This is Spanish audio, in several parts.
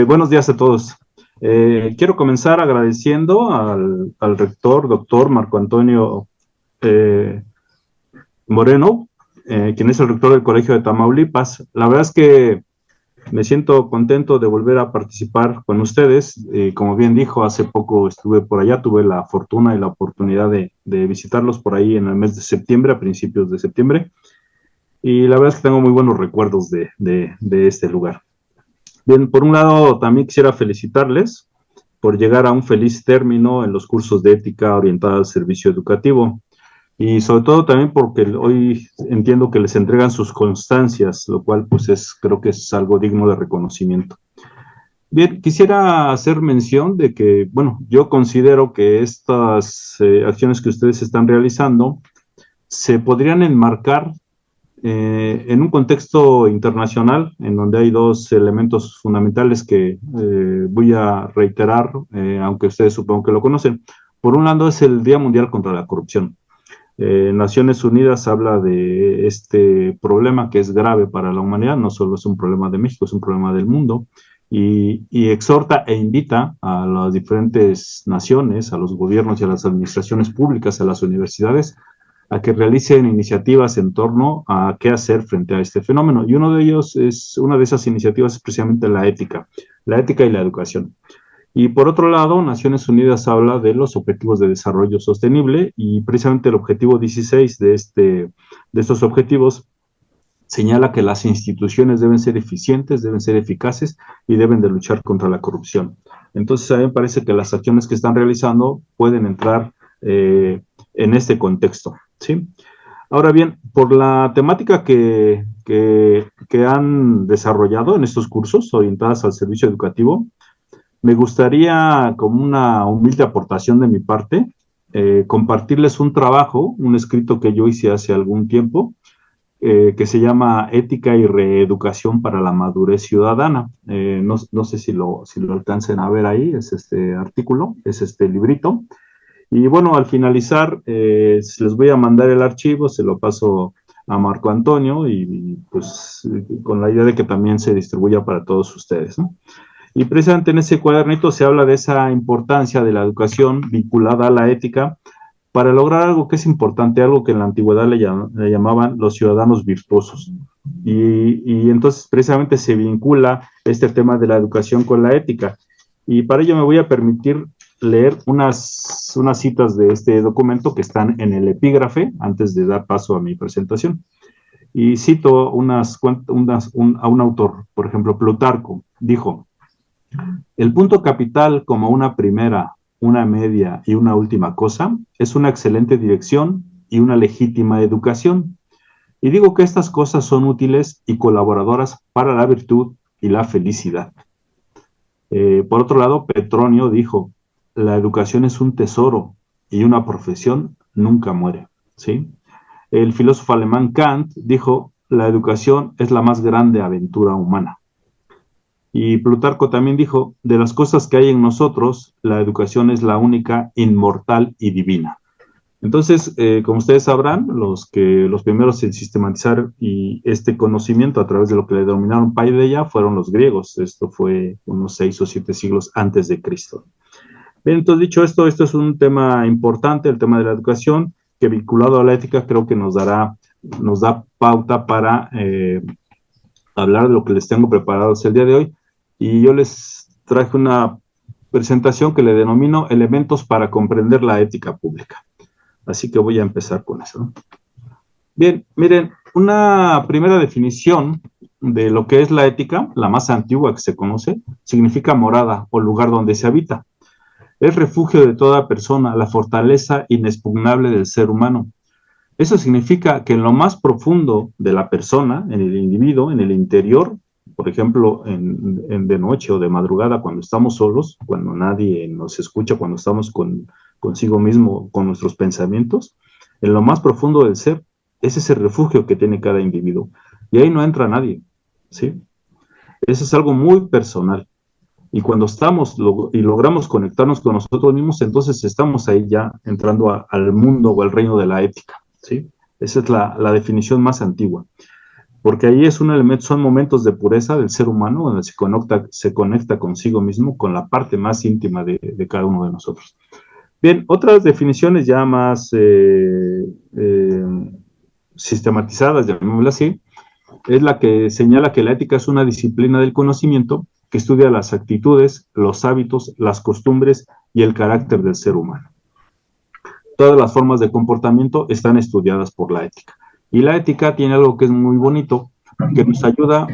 Buenos días a todos. Quiero comenzar agradeciendo al rector, doctor Marco Antonio eh, Moreno, quien es el rector del Colegio de Tamaulipas. La verdad es que me siento contento de volver a participar con ustedes. Como bien dijo, hace poco estuve por allá, tuve la fortuna y la oportunidad de visitarlos por ahí en el mes de septiembre, a principios de septiembre, y la verdad es que tengo muy buenos recuerdos de este lugar. Bien, por un lado, también quisiera felicitarles por llegar a un feliz término en los cursos de ética orientada al servicio educativo y sobre todo también porque hoy entiendo que les entregan sus constancias, lo cual pues creo que es algo digno de reconocimiento. Bien, quisiera hacer mención de que, bueno, yo considero que estas acciones que ustedes están realizando se podrían enmarcar en un contexto internacional, en donde hay dos elementos fundamentales que voy a reiterar, aunque ustedes supongo que lo conocen. Por un lado es el Día Mundial contra la Corrupción. Naciones Unidas habla de este problema que es grave para la humanidad, no solo es un problema de México, es un problema del mundo, y exhorta e invita a las diferentes naciones, a los gobiernos y a las administraciones públicas, a las universidades, a que realicen iniciativas en torno a qué hacer frente a este fenómeno. Y una de esas iniciativas es precisamente la ética y la educación. Y por otro lado, Naciones Unidas habla de los objetivos de desarrollo sostenible y precisamente el objetivo 16 de estos objetivos señala que las instituciones deben ser eficientes, deben ser eficaces y deben de luchar contra la corrupción. Entonces, a mí me parece que las acciones que están realizando pueden entrar en este contexto, ¿sí? Ahora bien, por la temática que han desarrollado en estos cursos orientadas al servicio educativo, me gustaría, como una humilde aportación de mi parte, compartirles un trabajo, un escrito que yo hice hace algún tiempo, que se llama Ética y Reeducación para la Madurez Ciudadana. No sé si lo alcancen a ver ahí, es este artículo, es este librito. Y bueno, al finalizar, les voy a mandar el archivo, se lo paso a Marco Antonio y pues con la idea de que también se distribuya para todos ustedes, ¿no? Y precisamente en ese cuadernito se habla de esa importancia de la educación vinculada a la ética para lograr algo que es importante, algo que en la antigüedad le llamaban los ciudadanos virtuosos. Y entonces precisamente se vincula este tema de la educación con la ética. Y para ello me voy a permitir leer unas citas de este documento que están en el epígrafe antes de dar paso a mi presentación. Y cito a un autor, por ejemplo, Plutarco, dijo: el punto capital como una primera, una media y una última cosa es una excelente dirección y una legítima educación. Y digo que estas cosas son útiles y colaboradoras para la virtud y la felicidad. Por otro lado, Petronio dijo: la educación es un tesoro y una profesión nunca muere, ¿sí? El filósofo alemán Kant dijo: la educación es la más grande aventura humana. Y Plutarco también dijo: de las cosas que hay en nosotros, la educación es la única, inmortal y divina. Entonces, como ustedes sabrán, los primeros en sistematizar este conocimiento a través de lo que le denominaron paideia fueron los griegos. Esto fue unos 6 o 7 siglos antes de Cristo. Bien, entonces, dicho esto, esto es un tema importante, el tema de la educación, que vinculado a la ética creo que nos da pauta para hablar de lo que les tengo preparado el día de hoy. Y yo les traje una presentación que le denomino Elementos para comprender la ética pública. Así que voy a empezar con eso, ¿no? Bien, miren, una primera definición de lo que es la ética, la más antigua que se conoce, significa morada o lugar donde se habita. Es refugio de toda persona, la fortaleza inexpugnable del ser humano. Eso significa que en lo más profundo de la persona, en el individuo, en el interior, por ejemplo, de noche o de madrugada, cuando estamos solos, cuando nadie nos escucha, cuando estamos consigo mismo, con nuestros pensamientos, en lo más profundo del ser, es ese refugio que tiene cada individuo. Y ahí no entra nadie, ¿sí? Eso es algo muy personal. Y cuando y logramos conectarnos con nosotros mismos, entonces estamos ahí ya entrando al mundo o al reino de la ética, ¿sí? Esa es la definición más antigua. porque ahí es un elemento, son momentos de pureza del ser humano donde se conecta consigo mismo, con la parte más íntima de cada uno de nosotros. Bien, otras definiciones ya más sistematizadas, llamémoslo así, es la que señala que la ética es una disciplina del conocimiento que estudia las actitudes, los hábitos, las costumbres y el carácter del ser humano. Todas las formas de comportamiento están estudiadas por la ética. Y la ética tiene algo que es muy bonito, que nos ayuda,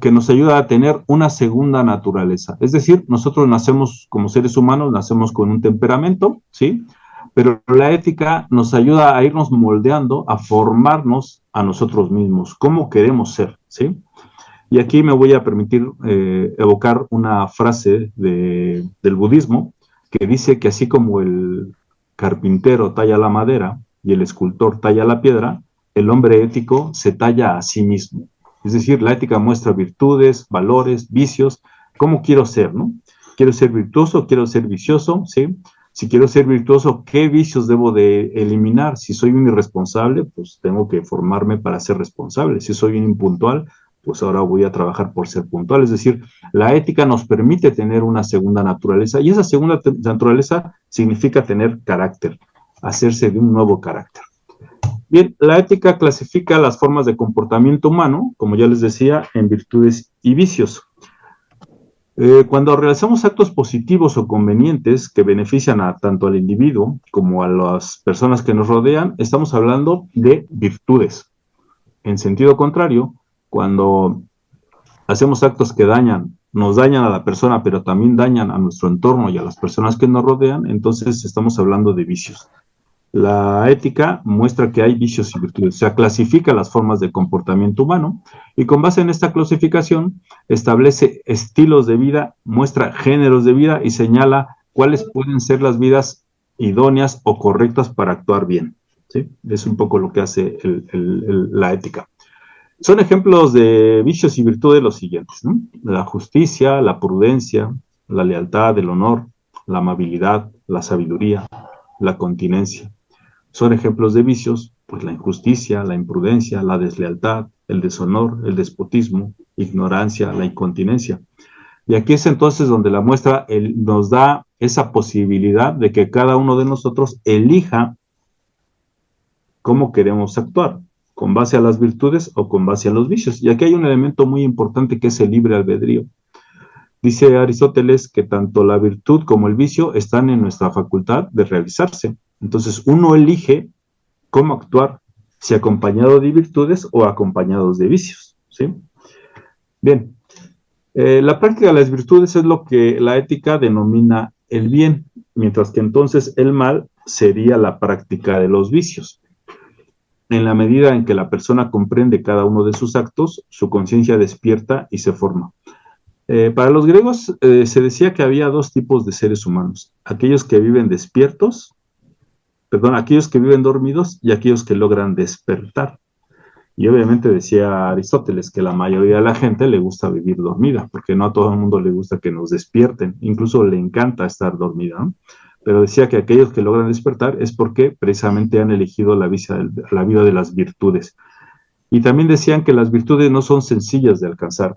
que nos ayuda a tener una segunda naturaleza. Es decir, nosotros nacemos como seres humanos, nacemos con un temperamento, ¿sí? Pero la ética nos ayuda a irnos moldeando, a formarnos a nosotros mismos, cómo queremos ser, ¿sí? Y aquí me voy a permitir evocar una frase del budismo que dice que así como el carpintero talla la madera y el escultor talla la piedra, el hombre ético se talla a sí mismo. Es decir, la ética muestra virtudes, valores, vicios, cómo quiero ser, ¿no? Quiero ser virtuoso, quiero ser vicioso, ¿sí? Si quiero ser virtuoso, ¿qué vicios debo de eliminar? Si soy un irresponsable, pues tengo que formarme para ser responsable. Si soy un impuntual, pues ahora voy a trabajar por ser puntual. Es decir, la ética nos permite tener una segunda naturaleza y esa segunda naturaleza significa tener carácter, hacerse de un nuevo carácter. Bien, la ética clasifica las formas de comportamiento humano, como ya les decía, en virtudes y vicios. Cuando realizamos actos positivos o convenientes que benefician a tanto al individuo como a las personas que nos rodean, estamos hablando de virtudes. En sentido contrario, cuando hacemos actos que nos dañan a la persona, pero también dañan a nuestro entorno y a las personas que nos rodean, entonces estamos hablando de vicios. La ética muestra que hay vicios y virtudes, o sea, clasifica las formas de comportamiento humano y con base en esta clasificación establece estilos de vida, muestra géneros de vida y señala cuáles pueden ser las vidas idóneas o correctas para actuar bien. ¿Sí? Es un poco lo que hace la ética. Son ejemplos de vicios y virtudes los siguientes, ¿no? La justicia, la prudencia, la lealtad, el honor, la amabilidad, la sabiduría, la continencia. Son ejemplos de vicios, pues la injusticia, la imprudencia, la deslealtad, el deshonor, el despotismo, ignorancia, la incontinencia. Y aquí es entonces donde la muestra nos da esa posibilidad de que cada uno de nosotros elija cómo queremos actuar, con base a las virtudes o con base a los vicios. Y aquí hay un elemento muy importante que es el libre albedrío. Dice Aristóteles que tanto la virtud como el vicio están en nuestra facultad de realizarse. Entonces uno elige cómo actuar, si acompañado de virtudes o acompañados de vicios. ¿Sí? Bien, la práctica de las virtudes es lo que la ética denomina el bien, mientras que entonces el mal sería la práctica de los vicios. En la medida en que la persona comprende cada uno de sus actos, su conciencia despierta y se forma. Para los griegos se decía que había dos tipos de seres humanos, aquellos que viven despiertos, perdón, aquellos que viven dormidos y aquellos que logran despertar. Y obviamente decía Aristóteles que la mayoría de la gente le gusta vivir dormida, porque no a todo el mundo le gusta que nos despierten, incluso le encanta estar dormida, ¿no? Pero decía que aquellos que logran despertar es porque precisamente han elegido la vida de las virtudes. Y también decían que las virtudes no son sencillas de alcanzar.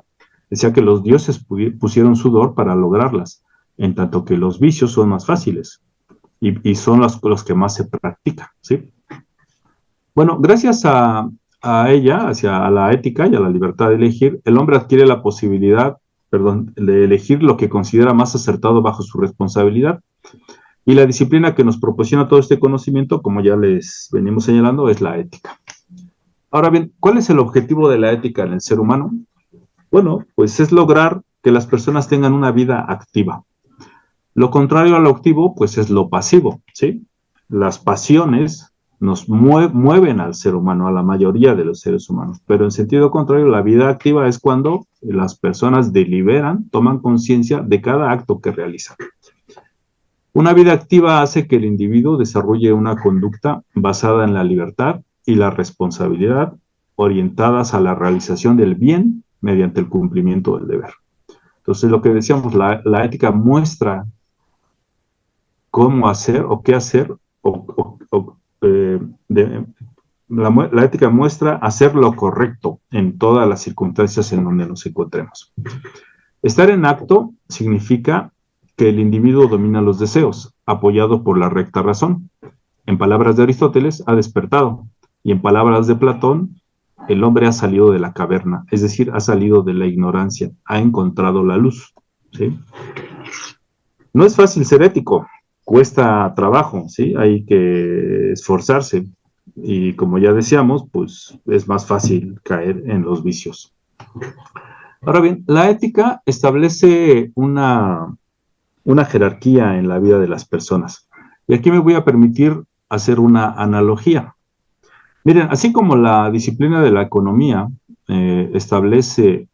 Decía que los dioses pusieron sudor para lograrlas, en tanto que los vicios son más fáciles y son los que más se practican, ¿sí? Bueno, gracias a ella, hacia a la ética y a la libertad de elegir, el hombre adquiere la posibilidad, perdón, de elegir lo que considera más acertado bajo su responsabilidad. Y la disciplina que nos proporciona todo este conocimiento, como ya les venimos señalando, es la ética. Ahora bien, ¿cuál es el objetivo de la ética en el ser humano? Bueno, pues es lograr que las personas tengan una vida activa. Lo contrario a lo activo, pues es lo pasivo, ¿sí? Las pasiones nos mueven al ser humano, a la mayoría de los seres humanos, pero en sentido contrario, la vida activa es cuando las personas deliberan, toman conciencia de cada acto que realizan. Una vida activa hace que el individuo desarrolle una conducta basada en la libertad y la responsabilidad, orientadas a la realización del bien mediante el cumplimiento del deber. Entonces, lo que decíamos, la ética muestra cómo hacer o qué hacer o, de, la ética muestra hacer lo correcto en todas las circunstancias en donde nos encontremos. Estar en acto significa que el individuo domina los deseos, apoyado por la recta razón. En palabras de Aristóteles, ha despertado, y en palabras de Platón, el hombre ha salido de la caverna, es decir, ha salido de la ignorancia, ha encontrado la luz, ¿sí? No es fácil ser ético, cuesta trabajo, ¿sí? Hay que esforzarse, y como ya decíamos, pues es más fácil caer en los vicios. Ahora bien, la ética establece una jerarquía en la vida de las personas. Y aquí me voy a permitir hacer una analogía. Miren, así como la disciplina de la economía establece,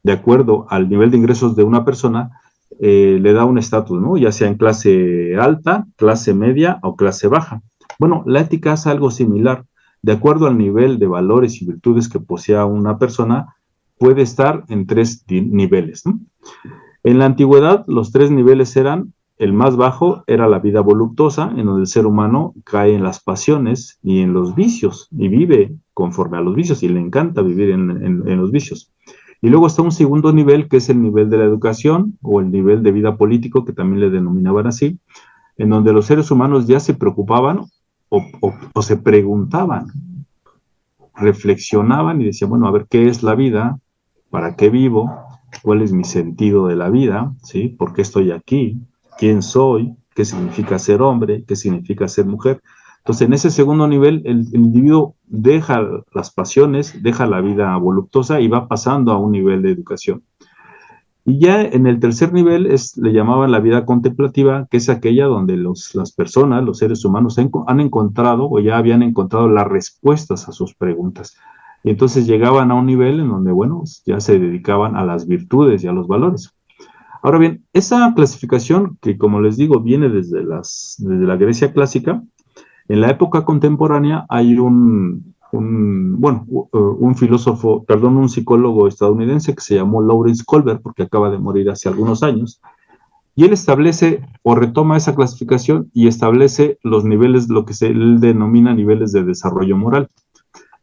de acuerdo al nivel de ingresos de una persona, le da un estatus, ¿no? Ya sea en clase alta, clase media o clase baja. Bueno, la ética hace algo similar. De acuerdo al nivel de valores y virtudes que posea una persona, puede estar en tres niveles, ¿no? En la antigüedad, los tres niveles eran: el más bajo era la vida voluptuosa, en donde el ser humano cae en las pasiones y en los vicios, y vive conforme a los vicios, y le encanta vivir en los vicios. Y luego está un segundo nivel, que es el nivel de la educación, o el nivel de vida político, que también le denominaban así, en donde los seres humanos ya se preocupaban o se preguntaban, reflexionaban y decían, bueno, a ver, ¿qué es la vida? ¿Para qué vivo? ¿Cuál es mi sentido de la vida? ¿Sí? ¿Por qué estoy aquí? ¿Quién soy? ¿Qué significa ser hombre? ¿Qué significa ser mujer? Entonces, en ese segundo nivel, el individuo deja las pasiones, deja la vida voluptuosa y va pasando a un nivel de educación. Y ya en el tercer nivel le llamaban la vida contemplativa, que es aquella donde las personas, los seres humanos, han encontrado o ya habían encontrado las respuestas a sus preguntas. Y entonces llegaban a un nivel en donde, bueno, ya se dedicaban a las virtudes y a los valores. Ahora bien, esa clasificación, que como les digo, viene desde la Grecia clásica, en la época contemporánea hay un filósofo, perdón, un psicólogo estadounidense que se llamó Lawrence Kohlberg, porque acaba de morir hace algunos años, y él establece o retoma esa clasificación y establece los niveles, lo que él denomina niveles de desarrollo moral.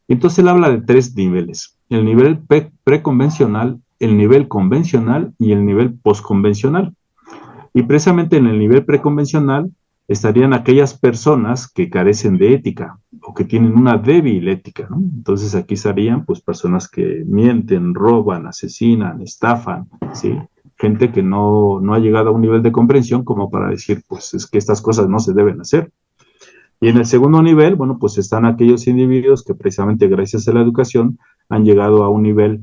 Entonces él habla de tres niveles: el nivel preconvencional, el nivel convencional y el nivel postconvencional. Y precisamente en el nivel preconvencional estarían aquellas personas que carecen de ética o que tienen una débil ética, ¿no? Entonces aquí estarían pues personas que mienten, roban, asesinan, estafan, ¿sí? Gente que no ha llegado a un nivel de comprensión como para decir, pues es que estas cosas no se deben hacer. Y en el segundo nivel, bueno, pues están aquellos individuos que precisamente gracias a la educación han llegado a un nivel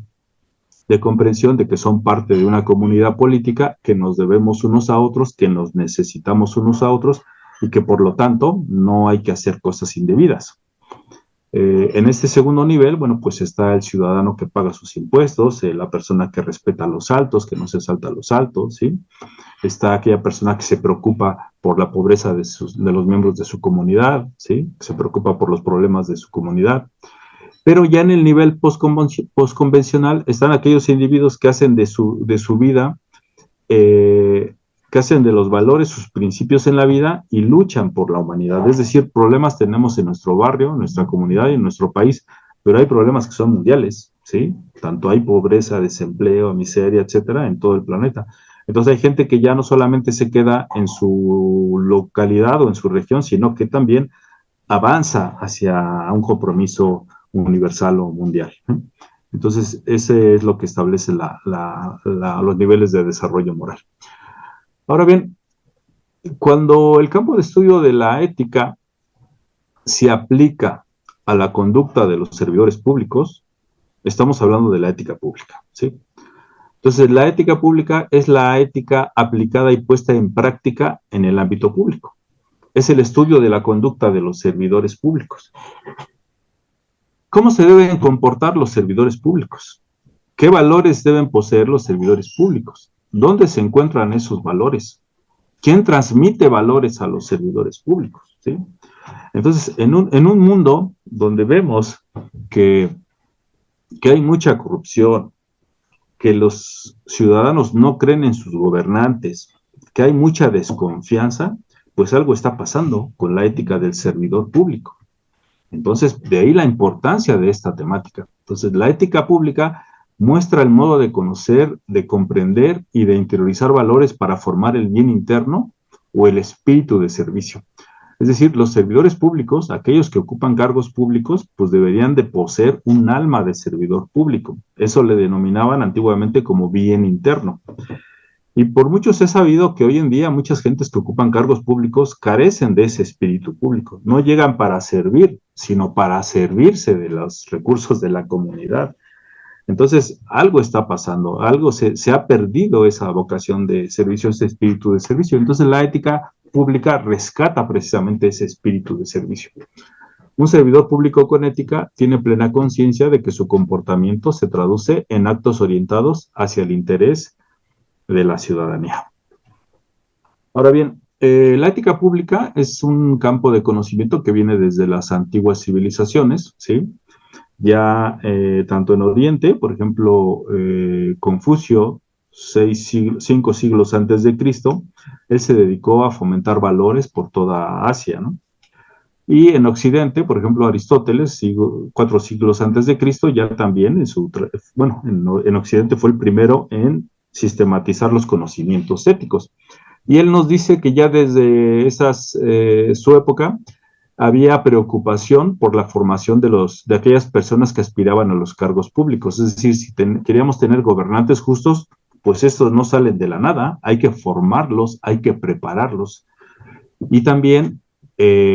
de comprensión de que son parte de una comunidad política, que nos debemos unos a otros, que nos necesitamos unos a otros y que por lo tanto no hay que hacer cosas indebidas. En este segundo nivel, bueno, pues está el ciudadano que paga sus impuestos, la persona que respeta los altos, que no se salta los altos, ¿sí? Está aquella persona que se preocupa por la pobreza de los miembros de su comunidad, ¿sí? Que se preocupa por los problemas de su comunidad. Pero ya en el nivel postconvencional están aquellos individuos que hacen de su vida, que hacen de los valores sus principios en la vida y luchan por la humanidad. Es decir, problemas tenemos en nuestro barrio, en nuestra comunidad y en nuestro país, pero hay problemas que son mundiales, ¿sí? Tanto hay pobreza, desempleo, miseria, etcétera, en todo el planeta. Entonces hay gente que ya no solamente se queda en su localidad o en su región, sino que también avanza hacia un compromiso universal o mundial. Entonces, ese es lo que establece los niveles de desarrollo moral. Ahora bien, cuando el campo de estudio de la ética se aplica a la conducta de los servidores públicos, estamos hablando de la ética pública, ¿sí? Entonces, la ética pública es la ética aplicada y puesta en práctica en el ámbito público. Es el estudio de la conducta de los servidores públicos. ¿Cómo se deben comportar los servidores públicos? ¿Qué valores deben poseer los servidores públicos? ¿Dónde se encuentran esos valores? ¿Quién transmite valores a los servidores públicos? ¿Sí? Entonces, en un mundo donde vemos que hay mucha corrupción, que los ciudadanos no creen en sus gobernantes, que hay mucha desconfianza, pues algo está pasando con la ética del servidor público. Entonces, de ahí la importancia de esta temática. Entonces, la ética pública muestra el modo de conocer, de comprender y de interiorizar valores para formar el bien interno o el espíritu de servicio. Es decir, los servidores públicos, aquellos que ocupan cargos públicos, pues deberían de poseer un alma de servidor público. Eso le denominaban antiguamente como bien interno. Y por muchos he sabido que hoy en día muchas gentes que ocupan cargos públicos carecen de ese espíritu público. No llegan para servir, sino para servirse de los recursos de la comunidad. Entonces, algo está pasando, algo se ha perdido esa vocación de servicio, ese espíritu de servicio. Entonces, la ética pública rescata precisamente ese espíritu de servicio. Un servidor público con ética tiene plena conciencia de que su comportamiento se traduce en actos orientados hacia el interés de la ciudadanía. Ahora bien, la ética pública es un campo de conocimiento que viene desde las antiguas civilizaciones, ¿sí? Ya tanto en Oriente, por ejemplo, Confucio, 5 siglos antes de Cristo, él se dedicó a fomentar valores por toda Asia, ¿no? Y en Occidente, por ejemplo, Aristóteles, 4 siglos antes de Cristo, ya también en Occidente fue el primero en sistematizar los conocimientos éticos. Y él nos dice que ya desde su época había preocupación por la formación de aquellas personas que aspiraban a los cargos públicos. Es decir, si queríamos tener gobernantes justos, pues estos no salen de la nada, hay que formarlos, hay que prepararlos. Y también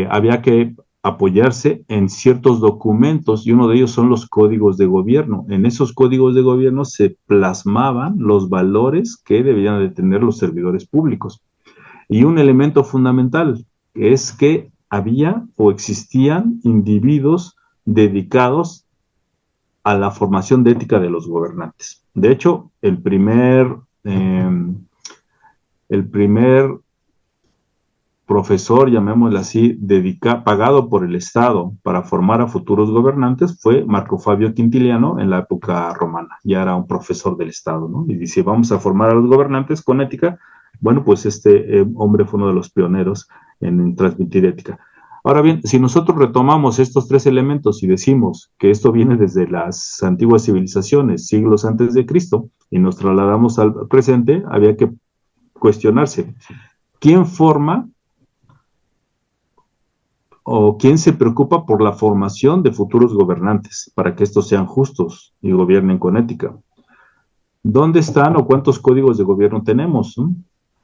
había que apoyarse en ciertos documentos, y uno de ellos son los códigos de gobierno. En esos códigos de gobierno se plasmaban los valores que debían de tener los servidores públicos. Y un elemento fundamental es que había o existían individuos dedicados a la formación de ética de los gobernantes. De hecho, el primer profesor, llamémosle así, pagado por el Estado para formar a futuros gobernantes fue Marco Fabio Quintiliano en la época romana. Ya era un profesor del Estado, ¿no? Y dice, vamos a formar a los gobernantes con ética. Bueno, pues este hombre fue uno de los pioneros en transmitir ética. Ahora bien, si nosotros retomamos estos 3 elementos y decimos que esto viene desde las antiguas civilizaciones, siglos antes de Cristo, y nos trasladamos al presente, había que cuestionarse, ¿quién forma o quién se preocupa por la formación de futuros gobernantes para que estos sean justos y gobiernen con ética? ¿Dónde están o cuántos códigos de gobierno tenemos?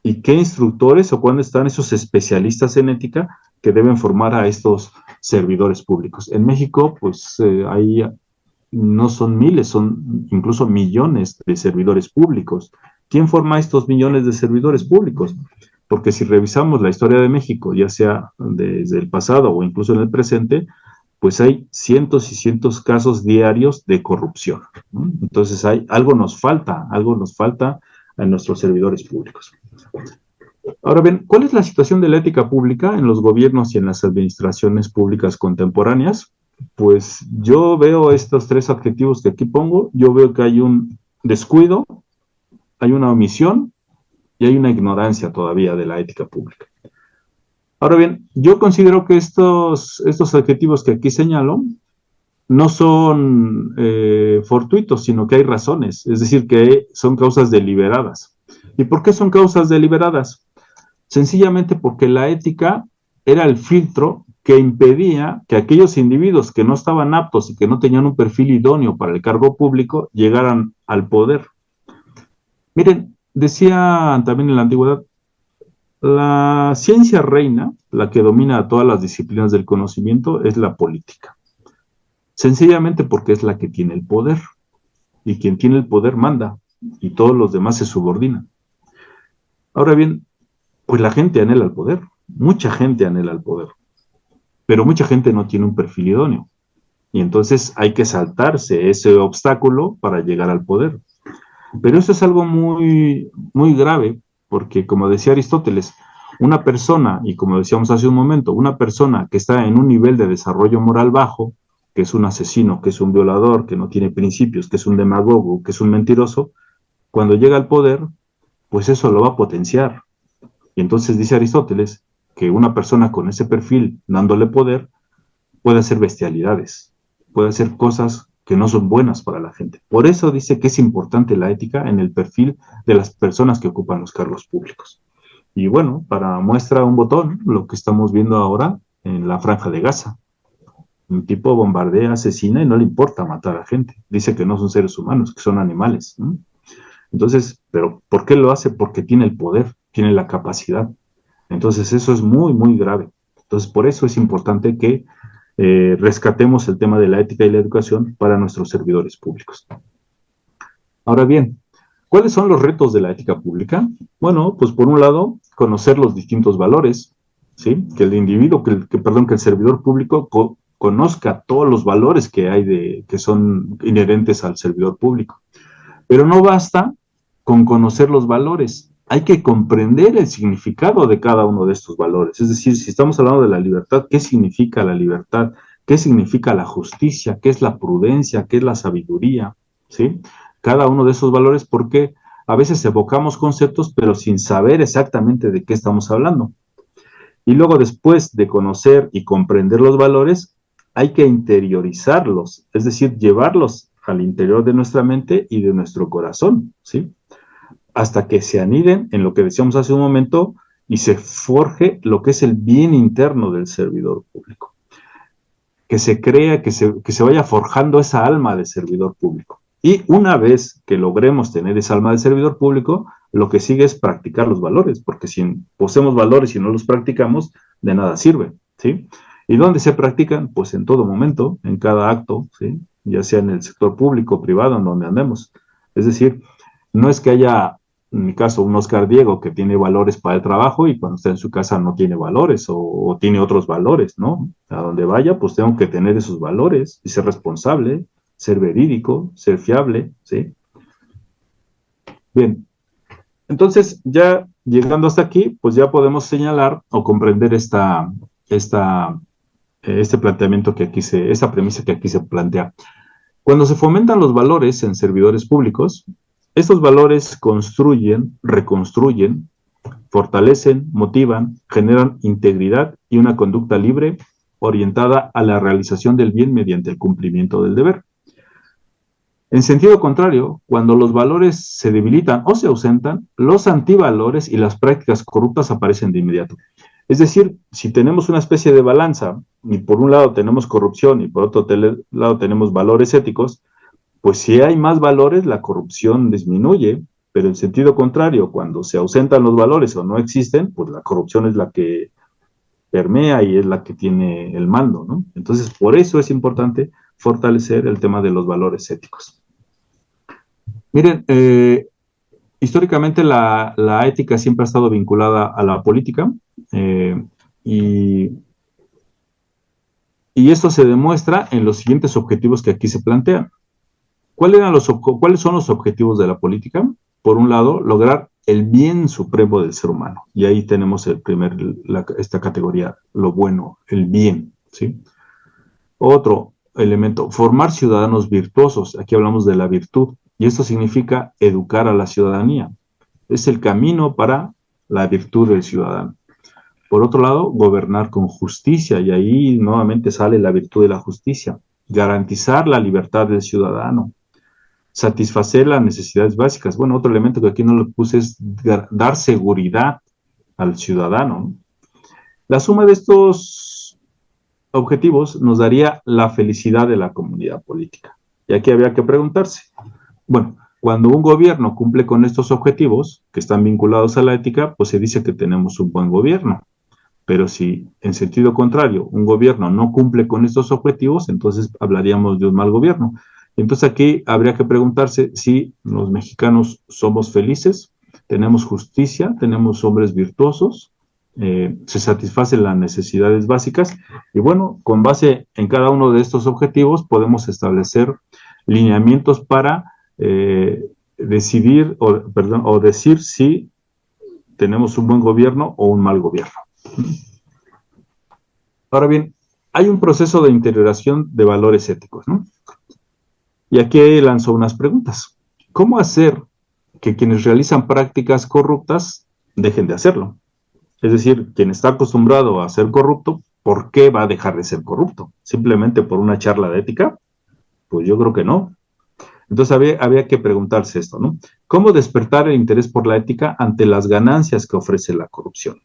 ¿Y qué instructores o cuándo están esos especialistas en ética que deben formar a estos servidores públicos? En México, pues ahí no son miles, son incluso millones de servidores públicos. ¿Quién forma estos millones de servidores públicos? Porque si revisamos la historia de México, ya sea desde el pasado o incluso en el presente, pues hay cientos y cientos casos diarios de corrupción, ¿no? Entonces algo nos falta a nuestros servidores públicos. Ahora bien, ¿cuál es la situación de la ética pública en los gobiernos y en las administraciones públicas contemporáneas? Pues yo veo estos 3 adjetivos que aquí pongo, yo veo que hay un descuido, hay una omisión y hay una ignorancia todavía de la ética pública. Ahora bien, yo considero que estos adjetivos que aquí señalo no son fortuitos, sino que hay razones, es decir, que son causas deliberadas. ¿Y por qué son causas deliberadas? Sencillamente porque la ética era el filtro que impedía que aquellos individuos que no estaban aptos y que no tenían un perfil idóneo para el cargo público llegaran al poder. Miren, decía también en la antigüedad, la ciencia reina, la que domina a todas las disciplinas del conocimiento, es la política. Sencillamente porque es la que tiene el poder. Y quien tiene el poder manda. Y todos los demás se subordinan. Ahora bien, pues la gente anhela el poder. Mucha gente anhela el poder. Pero mucha gente no tiene un perfil idóneo. Y entonces hay que saltarse ese obstáculo para llegar al poder. Pero eso es algo muy, muy grave, porque como decía Aristóteles, una persona, y como decíamos hace un momento, una persona que está en un nivel de desarrollo moral bajo, que es un asesino, que es un violador, que no tiene principios, que es un demagogo, que es un mentiroso, cuando llega al poder, pues eso lo va a potenciar. Y entonces dice Aristóteles que una persona con ese perfil, dándole poder, puede hacer bestialidades, puede hacer cosas que no son buenas para la gente. Por eso dice que es importante la ética en el perfil de las personas que ocupan los cargos públicos. Y bueno, para muestra un botón, lo que estamos viendo ahora en la Franja de Gaza. Un tipo bombardea, asesina y no le importa matar a gente. Dice que no son seres humanos, que son animales, ¿no? Entonces, ¿pero por qué lo hace? Porque tiene el poder, tiene la capacidad. Entonces, eso es muy, muy grave. Entonces, por eso es importante que rescatemos el tema de la ética y la educación para nuestros servidores públicos. Ahora bien, ¿cuáles son los retos de la ética pública? Bueno, pues por un lado, conocer los distintos valores, ¿sí? Que el individuo, que el servidor público conozca todos los valores que hay que son inherentes al servidor público. Pero no basta con conocer los valores, hay que comprender el significado de cada uno de estos valores. Es decir, si estamos hablando de la libertad, ¿qué significa la libertad? ¿Qué significa la justicia? ¿Qué es la prudencia? ¿Qué es la sabiduría? ¿Sí? Cada uno de esos valores, porque a veces evocamos conceptos, pero sin saber exactamente de qué estamos hablando. Y luego, después de conocer y comprender los valores, hay que interiorizarlos, es decir, llevarlos al interior de nuestra mente y de nuestro corazón, ¿sí? Hasta que se aniden en lo que decíamos hace un momento y se forje lo que es el bien interno del servidor público. Que se crea, que se vaya forjando esa alma de servidor público. Y una vez que logremos tener esa alma de servidor público, lo que sigue es practicar los valores, porque si poseemos valores y no los practicamos, de nada sirve, ¿sí? ¿Y dónde se practican? Pues en todo momento, en cada acto, ¿sí? Ya sea en el sector público o privado, en donde andemos. Es decir, no es que haya, en mi caso, un Oscar Diego que tiene valores para el trabajo y cuando está en su casa no tiene valores o tiene otros valores, ¿no? A donde vaya, pues tengo que tener esos valores y ser responsable, ser verídico, ser fiable, ¿sí? Bien, entonces ya llegando hasta aquí, pues ya podemos señalar o comprender este planteamiento que aquí esta premisa que aquí se plantea. Cuando se fomentan los valores en servidores públicos, estos valores construyen, reconstruyen, fortalecen, motivan, generan integridad y una conducta libre orientada a la realización del bien mediante el cumplimiento del deber. En sentido contrario, cuando los valores se debilitan o se ausentan, los antivalores y las prácticas corruptas aparecen de inmediato. Es decir, si tenemos una especie de balanza y por un lado tenemos corrupción y por otro lado tenemos valores éticos, pues si hay más valores, la corrupción disminuye, pero en sentido contrario, cuando se ausentan los valores o no existen, pues la corrupción es la que permea y es la que tiene el mando, ¿no? Entonces, por eso es importante fortalecer el tema de los valores éticos. Miren, históricamente la ética siempre ha estado vinculada a la política y esto se demuestra en los siguientes objetivos que aquí se plantean. ¿Cuáles son los objetivos de la política? Por un lado, lograr el bien supremo del ser humano. Y ahí tenemos esta categoría, lo bueno, el bien, ¿sí? Otro elemento, formar ciudadanos virtuosos. Aquí hablamos de la virtud. Y esto significa educar a la ciudadanía. Es el camino para la virtud del ciudadano. Por otro lado, gobernar con justicia. Y ahí nuevamente sale la virtud de la justicia. Garantizar la libertad del ciudadano. Satisfacer las necesidades básicas. Bueno, otro elemento que aquí no lo puse es dar seguridad al ciudadano. La suma de estos objetivos nos daría la felicidad de la comunidad política. Y aquí habría que preguntarse, bueno, cuando un gobierno cumple con estos objetivos, que están vinculados a la ética, pues se dice que tenemos un buen gobierno. Pero si, en sentido contrario, un gobierno no cumple con estos objetivos, entonces hablaríamos de un mal gobierno. Entonces aquí habría que preguntarse si los mexicanos somos felices, tenemos justicia, tenemos hombres virtuosos, se satisfacen las necesidades básicas y bueno, con base en cada uno de estos objetivos podemos establecer lineamientos para decidir o decir si tenemos un buen gobierno o un mal gobierno. Ahora bien, hay un proceso de integración de valores éticos, ¿no? Y aquí lanzo unas preguntas. ¿Cómo hacer que quienes realizan prácticas corruptas dejen de hacerlo? Es decir, quien está acostumbrado a ser corrupto, ¿por qué va a dejar de ser corrupto? ¿Simplemente por una charla de ética? Pues yo creo que no. Entonces había que preguntarse esto, ¿no? ¿Cómo despertar el interés por la ética ante las ganancias que ofrece la corrupción?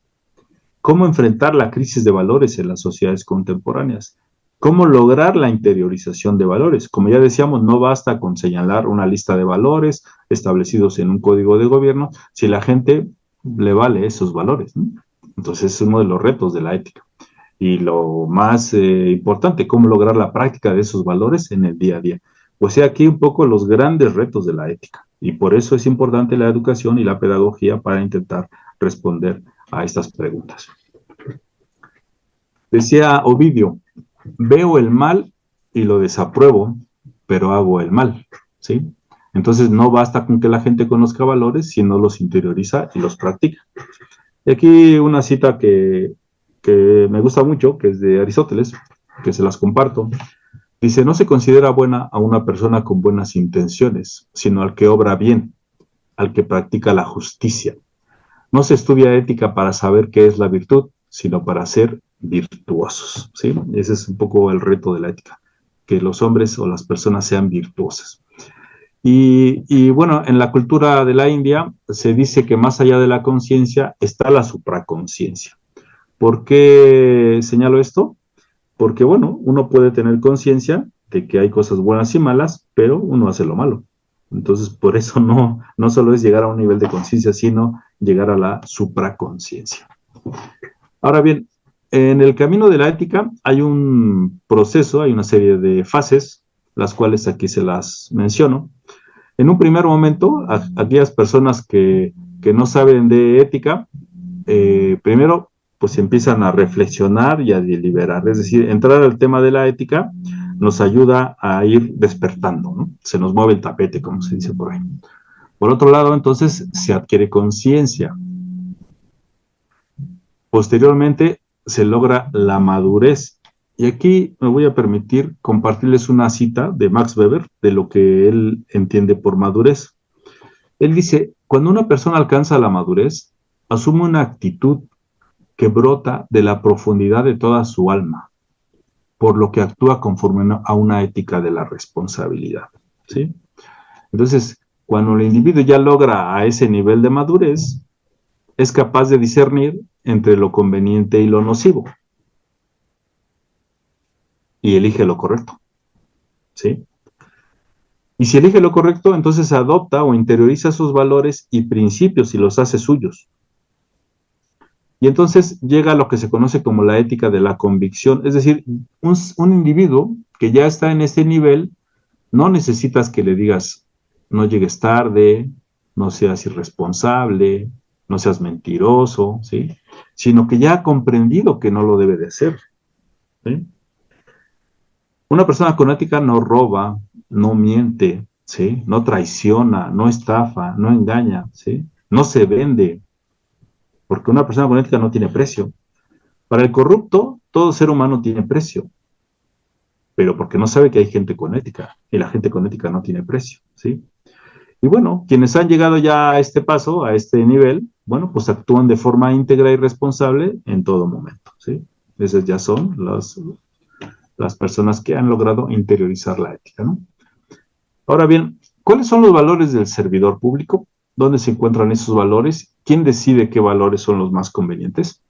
¿Cómo enfrentar la crisis de valores en las sociedades contemporáneas? ¿Cómo lograr la interiorización de valores? Como ya decíamos, no basta con señalar una lista de valores establecidos en un código de gobierno si la gente le vale esos valores, ¿no? Entonces es uno de los retos de la ética. Y lo más importante, cómo lograr la práctica de esos valores en el día a día. Pues he aquí un poco los grandes retos de la ética. Y por eso es importante la educación y la pedagogía para intentar responder a estas preguntas. Decía Ovidio, veo el mal y lo desapruebo, pero hago el mal, ¿sí? Entonces no basta con que la gente conozca valores, sino los interioriza y los practica. Y aquí una cita que me gusta mucho, que es de Aristóteles, que se las comparto. Dice, no se considera buena a una persona con buenas intenciones, sino al que obra bien, al que practica la justicia. No se estudia ética para saber qué es la virtud, sino para ser virtuosos, ¿sí? Ese es un poco el reto de la ética, que los hombres o las personas sean virtuosas. Y bueno, en la cultura de la India se dice que más allá de la conciencia está la supraconciencia. ¿Por qué señalo esto? Porque, bueno, uno puede tener conciencia de que hay cosas buenas y malas, pero uno hace lo malo. Entonces, por eso no solo es llegar a un nivel de conciencia, sino llegar a la supraconciencia. Ahora bien, en el camino de la ética hay un proceso, hay una serie de fases, las cuales aquí se las menciono. En un primer momento, aquellas personas que no saben de ética, primero pues empiezan a reflexionar y a deliberar. Es decir, entrar al tema de la ética nos ayuda a ir despertando, ¿no? Se nos mueve el tapete, como se dice por ahí. Por otro lado, entonces, se adquiere conciencia. Posteriormente, se logra la madurez. Y aquí me voy a permitir compartirles una cita de Max Weber de lo que él entiende por madurez. Él dice, cuando una persona alcanza la madurez, asume una actitud que brota de la profundidad de toda su alma, por lo que actúa conforme a una ética de la responsabilidad, ¿sí? Entonces, cuando el individuo ya logra a ese nivel de madurez, es capaz de discernir entre lo conveniente y lo nocivo, y elige lo correcto, ¿sí? Y si elige lo correcto, entonces adopta o interioriza sus valores y principios y los hace suyos. Y entonces llega a lo que se conoce como la ética de la convicción, es decir, un individuo que ya está en este nivel, no necesitas que le digas, no llegues tarde, no seas irresponsable, no seas mentiroso, ¿sí? Sino que ya ha comprendido que no lo debe de hacer, ¿sí? Una persona con ética no roba, no miente, ¿sí? No traiciona, no estafa, no engaña, ¿sí? No se vende, porque una persona con ética no tiene precio. Para el corrupto, todo ser humano tiene precio, pero porque no sabe que hay gente con ética, y la gente con ética no tiene precio, ¿sí? Y bueno, quienes han llegado ya a este paso, a este nivel, bueno, pues actúan de forma íntegra y responsable en todo momento, ¿sí? Esas ya son las personas que han logrado interiorizar la ética, ¿no? Ahora bien, ¿cuáles son los valores del servidor público? ¿Dónde se encuentran esos valores? ¿Quién decide qué valores son los más convenientes?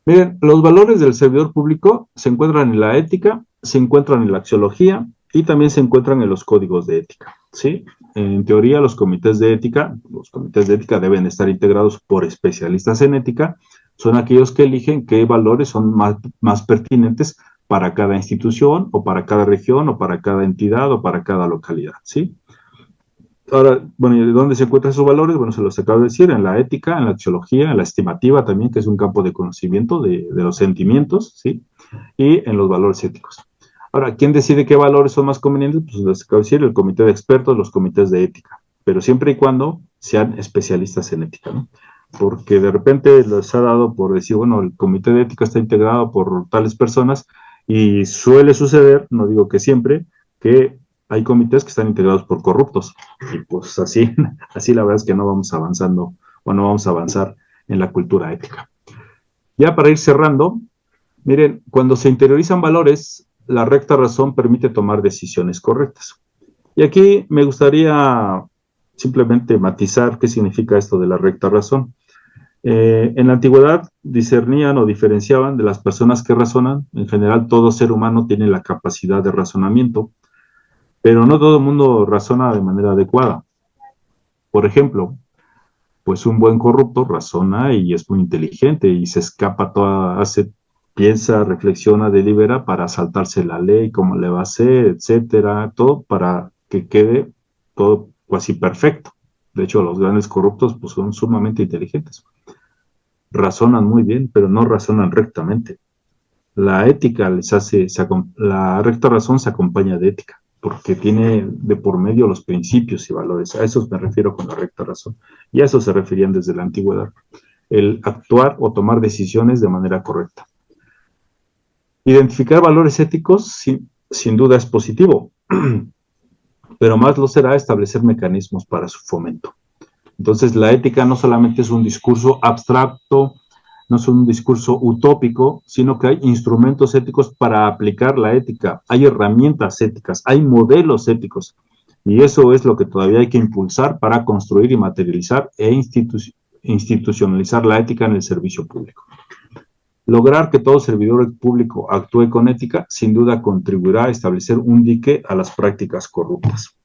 Miren, los valores del servidor público se encuentran en la ética, se encuentran en la axiología y también se encuentran en los códigos de ética, ¿sí? En teoría, los comités de ética deben estar integrados por especialistas en ética, son aquellos que eligen qué valores son más pertinentes para cada institución o para cada región o para cada entidad o para cada localidad, ¿sí? Ahora, bueno, ¿y dónde se encuentran esos valores? Bueno, se los acabo de decir, en la ética, en la axiología, en la estimativa también, que es un campo de conocimiento de los sentimientos, ¿sí? Y en los valores éticos. Ahora, ¿quién decide qué valores son más convenientes? Pues les acabo de decir, el comité de expertos, los comités de ética, pero siempre y cuando sean especialistas en ética, ¿no? Porque de repente les ha dado por decir, bueno, el comité de ética está integrado por tales personas y suele suceder, no digo que siempre, que hay comités que están integrados por corruptos. Y pues así, así la verdad es que no vamos avanzando o no vamos a avanzar en la cultura ética. Ya para ir cerrando, miren, cuando se interiorizan valores, la recta razón permite tomar decisiones correctas. Y aquí me gustaría simplemente matizar qué significa esto de la recta razón. En la antigüedad discernían o diferenciaban de las personas que razonan. En general, todo ser humano tiene la capacidad de razonamiento, pero no todo el mundo razona de manera adecuada. Por ejemplo, pues un buen corrupto razona y es muy inteligente y se escapa toda, piensa, reflexiona, delibera para saltarse la ley, cómo le va a hacer, etcétera, todo para que quede todo casi perfecto. De hecho, los grandes corruptos pues, son sumamente inteligentes. Razonan muy bien, pero no razonan rectamente. La ética les hace, la recta razón se acompaña de ética, porque tiene de por medio los principios y valores. A eso me refiero con la recta razón. Y a eso se referían desde la antigüedad. El actuar o tomar decisiones de manera correcta. Identificar valores éticos sin duda es positivo, pero más lo será establecer mecanismos para su fomento. Entonces, la ética no solamente es un discurso abstracto, no es un discurso utópico, sino que hay instrumentos éticos para aplicar la ética, hay herramientas éticas, hay modelos éticos, y eso es lo que todavía hay que impulsar para construir y materializar e institucionalizar la ética en el servicio público. Lograr que todo servidor público actúe con ética sin duda contribuirá a establecer un dique a las prácticas corruptas.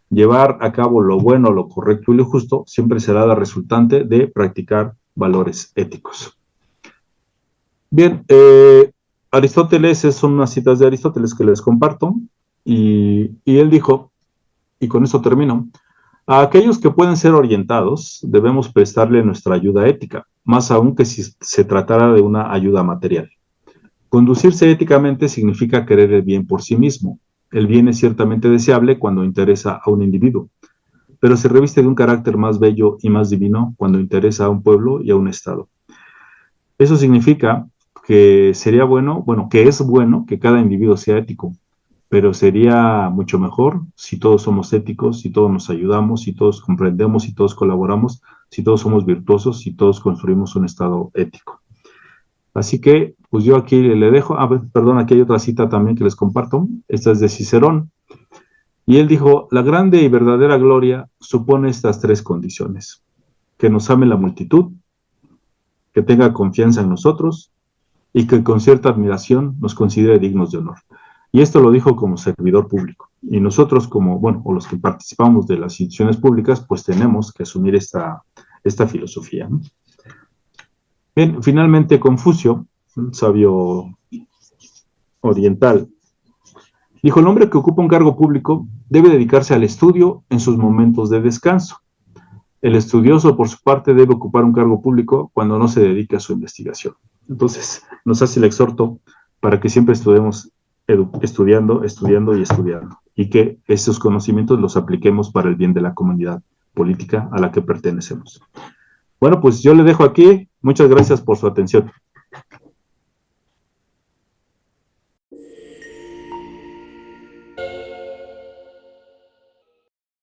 Llevar a cabo lo bueno, lo correcto y lo justo siempre será la resultante de practicar valores éticos. Bien, Aristóteles, son unas citas de Aristóteles que les comparto, y él dijo, y con eso termino, a aquellos que pueden ser orientados debemos prestarle nuestra ayuda ética, más aún que si se tratara de una ayuda material. Conducirse éticamente significa querer el bien por sí mismo. El bien es ciertamente deseable cuando interesa a un individuo, pero se reviste de un carácter más bello y más divino cuando interesa a un pueblo y a un Estado. Eso significa que sería bueno, que es bueno que cada individuo sea ético, pero sería mucho mejor si todos somos éticos, si todos nos ayudamos, si todos comprendemos, si todos colaboramos, si todos somos virtuosos, si todos construimos un Estado ético. Así que, pues yo aquí le dejo, perdón, aquí hay otra cita también que les comparto, esta es de Cicerón, y él dijo, la grande y verdadera gloria supone estas tres condiciones, que nos ame la multitud, que tenga confianza en nosotros y que con cierta admiración nos considere dignos de honor. Y esto lo dijo como servidor público. Y nosotros como, o los que participamos de las instituciones públicas, pues tenemos que asumir esta filosofía, ¿no? Bien, finalmente Confucio, un sabio oriental, dijo, el hombre que ocupa un cargo público debe dedicarse al estudio en sus momentos de descanso. El estudioso, por su parte, debe ocupar un cargo público cuando no se dedique a su investigación. Entonces, nos hace el exhorto para que siempre estudemos estudiando, estudiando y estudiando, y que esos conocimientos los apliquemos para el bien de la comunidad política a la que pertenecemos. Bueno, pues yo le dejo aquí. Muchas gracias por su atención.